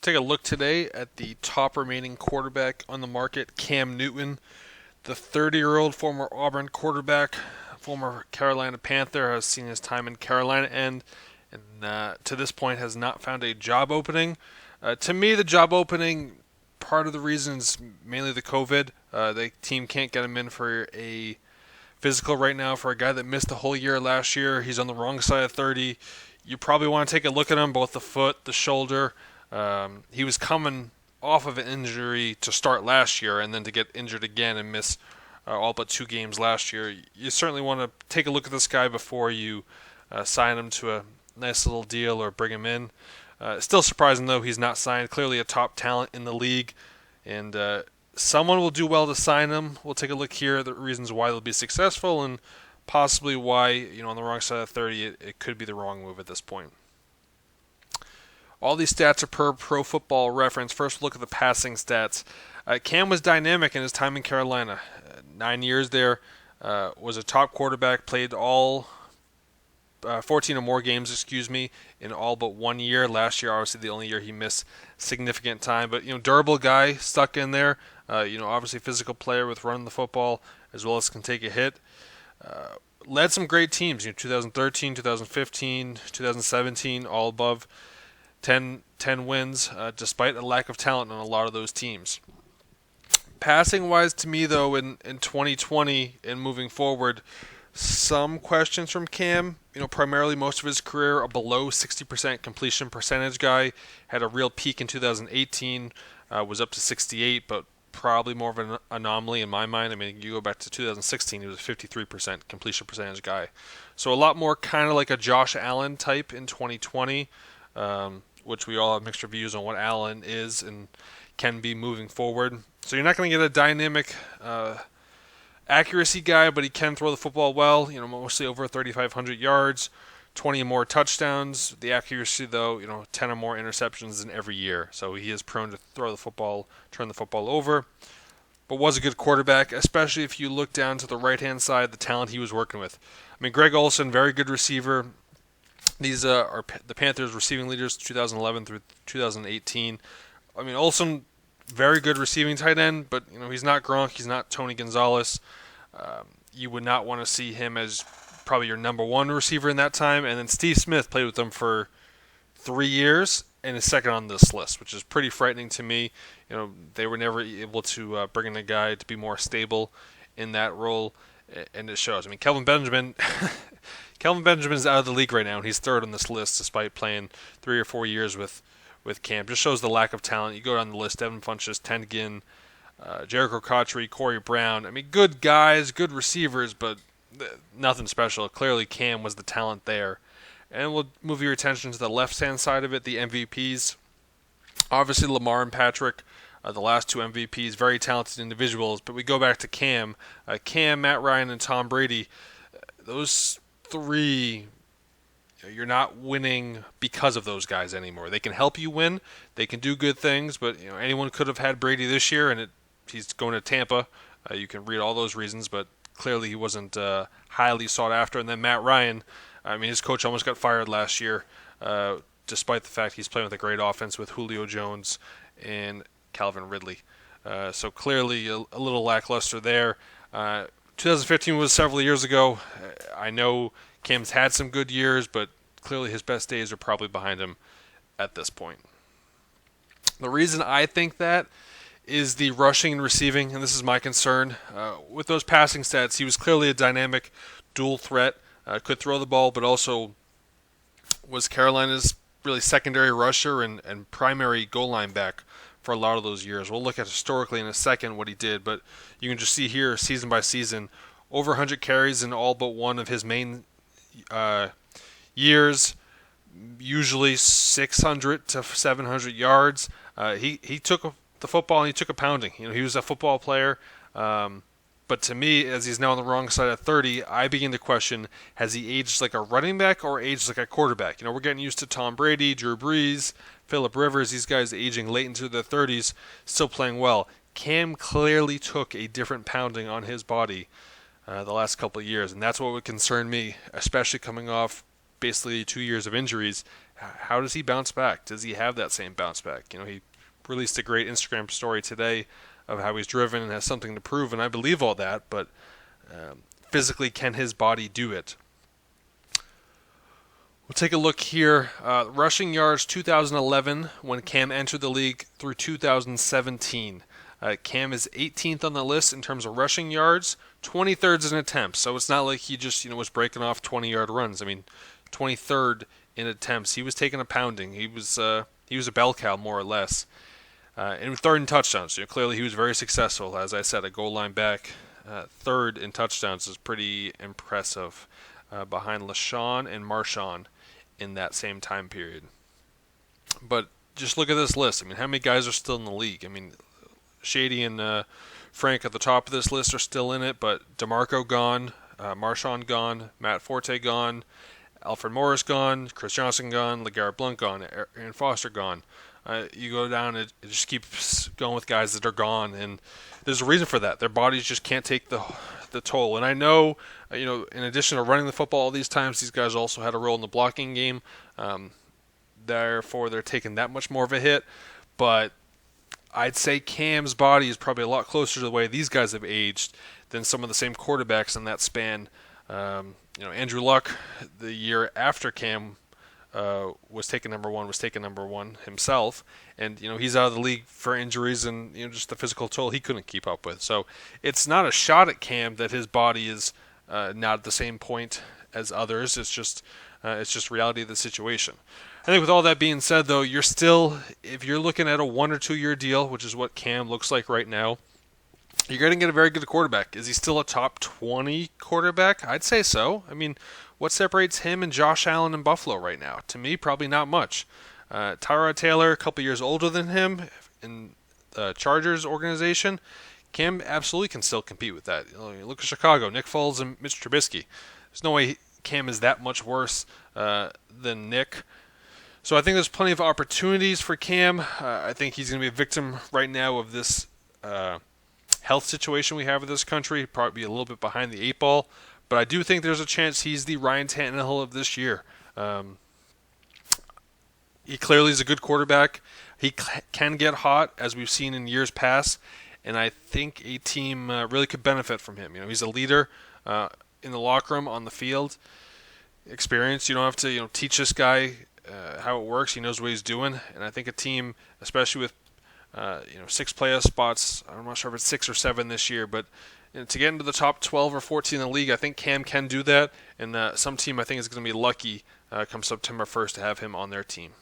Take a look today at the top remaining quarterback on the market, Cam Newton. The 30-year-old former Auburn quarterback, former Carolina Panther, has seen his time in Carolina end and to this point has not found a job opening. To me, the job opening, part of the reason is mainly the COVID. The team can't get him in for a physical right now for a guy that missed the whole year last year. He's on the wrong side of 30. You probably want to take a look at him, both the foot, the shoulder. He was coming off of an injury to start last year and then to get injured again and miss all but 2 games last year. You certainly want to take a look at this guy before you sign him to a nice little deal or bring him in. Still surprising, though, he's not signed. Clearly a top talent in the league, and someone will do well to sign him. We'll take a look here at the reasons why they'll be successful and possibly why, on the wrong side of 30, it could be the wrong move at this point. All these stats are per Pro Football Reference. First, look at the passing stats. Cam was dynamic in his time in Carolina. 9 years there, was a top quarterback, played all 14 or more games, in all but 1 year. Last year, obviously, the only year he missed significant time. But, durable guy, stuck in there. Obviously physical player with running the football as well as can take a hit. Led some great teams, 2013, 2015, 2017, all above 10 wins, despite a lack of talent on a lot of those teams. Passing-wise, to me, though, in 2020 and moving forward, some questions from Cam. Primarily most of his career, a below 60% completion percentage guy. Had a real peak in 2018, was up to 68, but probably more of an anomaly in my mind. I mean, you go back to 2016, he was a 53% completion percentage guy. So a lot more kind of like a Josh Allen type in 2020, which we all have mixed reviews on what Allen is and can be moving forward. So you're not going to get a dynamic accuracy guy, but he can throw the football well, mostly over 3,500 yards, 20 or more touchdowns. The accuracy, though, 10 or more interceptions in every year. So he is prone to throw the football, turn the football over, but was a good quarterback, especially if you look down to the right-hand side, the talent he was working with. I mean, Greg Olsen, very good receiver. These are the Panthers receiving leaders 2011 through 2018. I mean, Olsen, very good receiving tight end, but he's not Gronk, he's not Tony Gonzalez. You would not want to see him as probably your number one receiver in that time. And then Steve Smith played with them for 3 years and is second on this list, which is pretty frightening to me. They were never able to bring in a guy to be more stable in that role, and it shows. I mean, Kelvin Benjamin is out of the league right now, and he's third on this list despite playing 3 or 4 years with Cam. Just shows the lack of talent. You go down the list: Devin Funchess, Tengin, Jericho Cotchery, Corey Brown. I mean, good guys, good receivers, but nothing special. Clearly, Cam was the talent there. And we'll move your attention to the left-hand side of it, the MVPs. Obviously, Lamar and Patrick, the last 2 MVPs, very talented individuals. But we go back to Cam. Cam, Matt Ryan, and Tom Brady. Those 3, you're not winning because of those guys anymore. They can help you win. They can do good things, but anyone could have had Brady this year, and he's going to Tampa. You can read all those reasons, but clearly he wasn't highly sought after. And then Matt Ryan, I mean, his coach almost got fired last year, despite the fact he's playing with a great offense with Julio Jones and Calvin Ridley. So clearly a little lackluster there. 2015 was several years ago. I know Cam's had some good years, but clearly his best days are probably behind him at this point. The reason I think that is the rushing and receiving, and this is my concern. With those passing stats, he was clearly a dynamic dual threat, could throw the ball, but also was Carolina's really secondary rusher and primary goal line back for a lot of those years. We'll look at historically in a second what he did, but you can just see here, season by season, over 100 carries in all but one of his main years, usually 600 to 700 yards. He took the football and he took a pounding. He was a football player. But to me, as he's now on the wrong side of 30, I begin to question, has he aged like a running back or aged like a quarterback? We're getting used to Tom Brady, Drew Brees, Phillip Rivers, these guys aging late into their 30s, still playing well. Cam clearly took a different pounding on his body the last couple of years, and that's what would concern me, especially coming off basically 2 years of injuries. how does he bounce back? Does he have that same bounce back? He released a great Instagram story today of how he's driven and has something to prove, and I believe all that, but physically, can his body do it? We'll take a look here. Rushing yards 2011 when Cam entered the league through 2017. Cam is 18th on the list in terms of rushing yards, 23rd in attempts. So it's not like he just was breaking off 20-yard runs. 23rd in attempts. He was taking a pounding. He was a bell cow more or less. And third in touchdowns. Clearly he was very successful. As I said, a goal line back. Third in touchdowns is pretty impressive. Behind LaShawn and Marshawn in that same time period. But just look at this list. How many guys are still in the league? Shady and Frank at the top of this list are still in it, but DeMarco gone, Marshawn gone, Matt Forte gone, Alfred Morris gone, Chris Johnson gone, LeGarrette Blount gone, Aaron Foster gone. You go down, it just keeps going with guys that are gone, and there's a reason for that. Their bodies just can't take the toll. And I know, in addition to running the football all these times, these guys also had a role in the blocking game. Therefore, they're taking that much more of a hit. But I'd say Cam's body is probably a lot closer to the way these guys have aged than some of the same quarterbacks in that span. Andrew Luck, the year after Cam was taken number one himself, and he's out of the league for injuries and just the physical toll he couldn't keep up with. So it's not a shot at Cam that his body is not at the same point as others. It's just reality of the situation. I think with all that being said, though, if you're looking at a 1 or 2 year deal, which is what Cam looks like right now, you're going to get a very good quarterback. Is he still a top 20 quarterback? I'd say so. What separates him and Josh Allen in Buffalo right now? To me, probably not much. Tyrod Taylor, a couple years older than him in the Chargers organization. Cam absolutely can still compete with that. Look at Chicago, Nick Foles and Mitch Trubisky. There's no way Cam is that much worse than Nick. So I think there's plenty of opportunities for Cam. I think he's going to be a victim right now of this health situation we have in this country. Probably be a little bit behind the 8 ball. But I do think there's a chance he's the Ryan Tannehill of this year. He clearly is a good quarterback. He can get hot, as we've seen in years past. And I think a team really could benefit from him. He's a leader in the locker room, on the field. Experience. You don't have to teach this guy how it works. He knows what he's doing. And I think a team, especially with 6 playoff spots, I'm not sure if it's 6 or 7 this year, but to get into the top 12 or 14 in the league, I think Cam can do that. And some team I think is going to be lucky come September 1st to have him on their team.